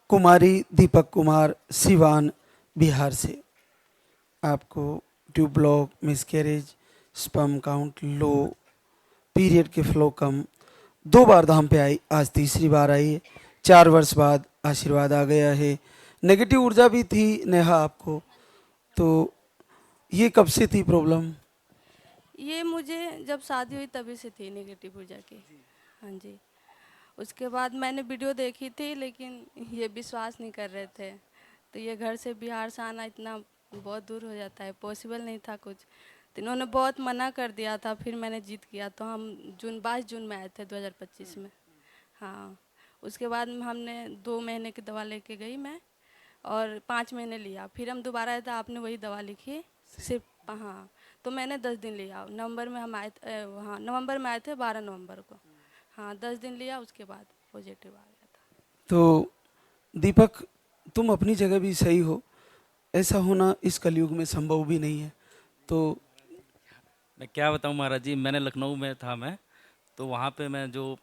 कुमारी दीपक कुमार सिवान बिहार से। आपको tube block, miscarriage, sperm count low, period के फ्लो कम, 2 बार धाम पे आई, आज तीसरी बार आई है। 4 वर्ष बाद आशीर्वाद आ गया है। नेगेटिव ऊर्जा भी थी नेहा आपको, तो ये कब से थी प्रॉब्लम? ये मुझे जब शादी हुई तभी से थी नेगेटिव ऊर्जा की। हाँ जी। उसके बाद मैंने वीडियो देखी थी, लेकिन ये विश्वास नहीं कर रहे थे। तो ये घर से बिहार से आना इतना बहुत दूर हो जाता है, पॉसिबल नहीं था कुछ। तो इन्होंने बहुत मना कर दिया था, फिर मैंने जीत किया। तो हम 22 जून में आए थे 2025 में। हाँ। उसके बाद हमने 2 महीने की दवा लेके गई मैं, और 5 महीने लिया। फिर हम दोबारा आए तो आपने वही दवा लिखी सिर्फ। हाँ। तो मैंने 10 दिन लिया। नवंबर में हम आए हाँ, नवंबर में आए थे 12 नवंबर को। हाँ, 10 दिन लिया, उसके बाद पॉजिटिव आ गया था। तो दीपक, तुम अपनी जगह भी सही हो, ऐसा होना इस कलयुग में संभव भी नहीं है। तो मैं क्या बताऊं महाराज जी, मैंने लखनऊ में था मैं, तो वहाँ पे मैं जो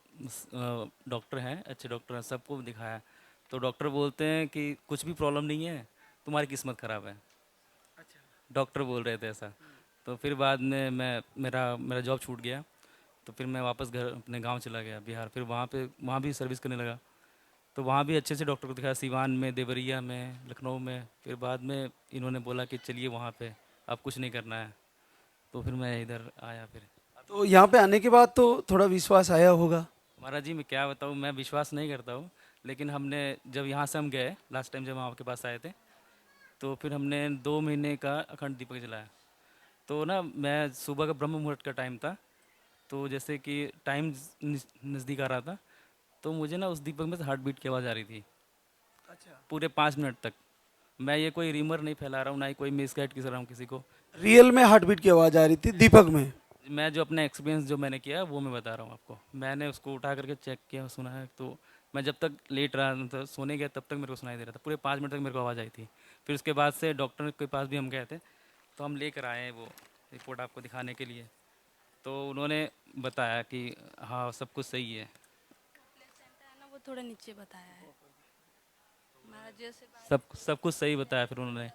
डॉक्टर हैं, अच्छे डॉक्टर हैं, सबको दिखाया। तो डॉक्टर बोलते हैं कि कुछ भी प्रॉब्लम नहीं है, तुम्हारी किस्मत ख़राब है। डॉक्टर बोल रहे थे ऐसा। तो फिर बाद में मैं मेरा मेरा जॉब छूट गया। तो फिर मैं वापस घर अपने गांव चला गया बिहार। फिर वहाँ भी सर्विस करने लगा। तो वहाँ भी अच्छे से डॉक्टर को दिखाया, सिवान में, देवरिया में, लखनऊ में। फिर बाद में इन्होंने बोला कि चलिए वहाँ पे, अब कुछ नहीं करना है। तो फिर मैं इधर आया फिर। तो यहाँ पे आने के बाद तो थोड़ा विश्वास आया होगा। महाराज जी मैं क्या बताऊँ, मैं विश्वास नहीं करता हूँ, लेकिन हमने जब यहाँ से हम गए लास्ट टाइम जब हम आपके पास आए थे, तो फिर हमने 2 महीने का अखंड दीपक जलाया। तो ना मैं सुबह का ब्रह्म मुहूर्त का टाइम था, तो जैसे कि टाइम नज़दीक आ रहा था, तो मुझे ना उस दीपक में से हार्ट बीट की आवाज़ आ रही थी पूरे 5 मिनट तक। मैं ये कोई रीमर नहीं फैला रहा हूँ, ना ही कोई मिसगाइड कर रहा हूँ किसी को। रियल में हार्ट बीट की आवाज़ आ रही थी दीपक में? मैं जो अपना एक्सपीरियंस जो मैंने किया वो मैं बता रहा हूँ आपको। मैंने उसको उठा करके चेक किया, सुना है। तो मैं जब तक लेट रहा था, सोने गया, तब तक मेरे को सुनाई दे रहा था। पूरे 5 मिनट तक मेरे को आवाज़ आई थी। फिर उसके बाद से डॉक्टर के पास भी हम गए थे, तो हम लेकर आए हैं वो रिपोर्ट आपको दिखाने के लिए। तो उन्होंने बताया कि हाँ सब कुछ सही है। प्लेसेंटा है ना, वो थोड़ा नीचे बताया है। हमारा जैसे सब कुछ सही बताया फिर उन्होंने।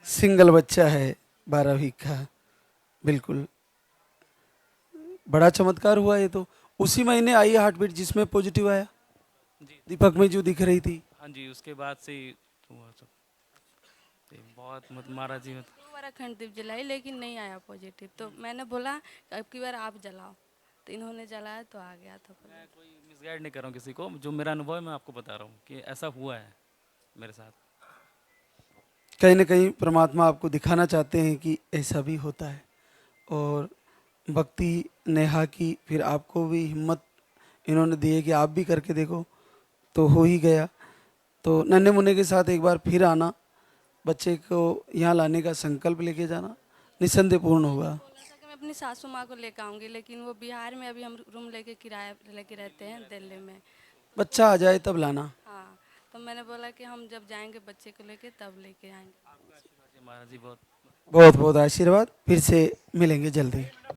सिंगल बच्चा है, 12वीं का। बिल्कुल बड़ा चमत्कार हुआ ये तो। उसी महीने आई हार्ट बीट जिसमें पॉजिटिव आया, जी। दीपक में जो दिख रही थी। हाँ जी, उसके बाद से ही हुआ सब। ये बहुत महाराज जी 2 बार अखंड दीप जलाई, लेकिन नहीं आया पॉजिटिव। तो मैंने बोला कि अब की बार आप जलाओ। तो इन्होंने जलाया तो आ गया था मैं पॉजिटिव। कोई मिसगाइड नहीं कर रहा हूँ किसी को। जो मेरा अनुभव है मैं आपको बता रहा हूँ कि ऐसा हुआ है मेरे साथ। कहीं ना कहीं परमात्मा आपको दिखाना चाहते हैं कि ऐसा भी होता है। और भक्ति नेहा की फिर आपको भी हिम्मत इन्होंने दी है कि आप भी करके देखो, तो हो ही गया। तो नन्हे मुन्ने के साथ एक बार फिर आना, बच्चे को यहाँ लाने का संकल्प लेके जाना, निस्संदेह पूर्ण होगा। बोला था कि मैं अपनी सासू माँ को लेकर आऊँगी, लेकिन वो बिहार में, अभी हम रूम लेके किराया लेके रहते हैं दिल्ली में। बच्चा आ जाए तब लाना। हाँ। तो मैंने बोला कि हम जब जाएंगे बच्चे को लेके तब लेके आएंगे। आपका आशीर्वाद है महाराज जी, बहुत। बहुत बहुत आशीर्वाद, फिर से मिलेंगे जल्दी।